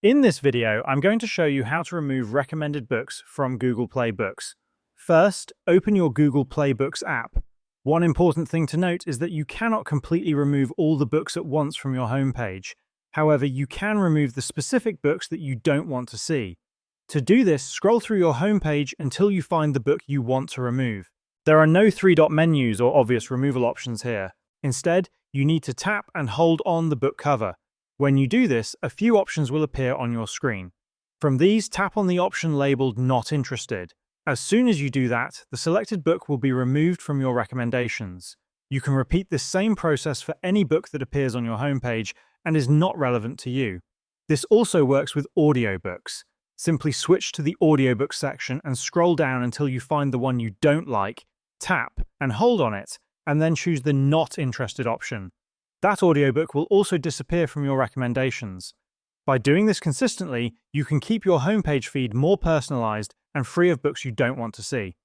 In this video, I'm going to show you how to remove recommended books from Google Play Books. First, open your Google Play Books app. One important thing to note is that you cannot completely remove all the books at once from your homepage. However, you can remove the specific books that you don't want to see. To do this, scroll through your homepage until you find the book you want to remove. There are no three-dot menus or obvious removal options here. Instead, you need to tap and hold on the book cover. When you do this, a few options will appear on your screen. From these, tap on the option labeled Not Interested. As soon as you do that, the selected book will be removed from your recommendations. You can repeat this same process for any book that appears on your homepage and is not relevant to you. This also works with audiobooks. Simply switch to the audiobook section and scroll down until you find the one you don't like, tap and hold on it, and then choose the Not Interested option. That audiobook will also disappear from your recommendations. By doing this consistently, you can keep your homepage feed more personalized and free of books you don't want to see.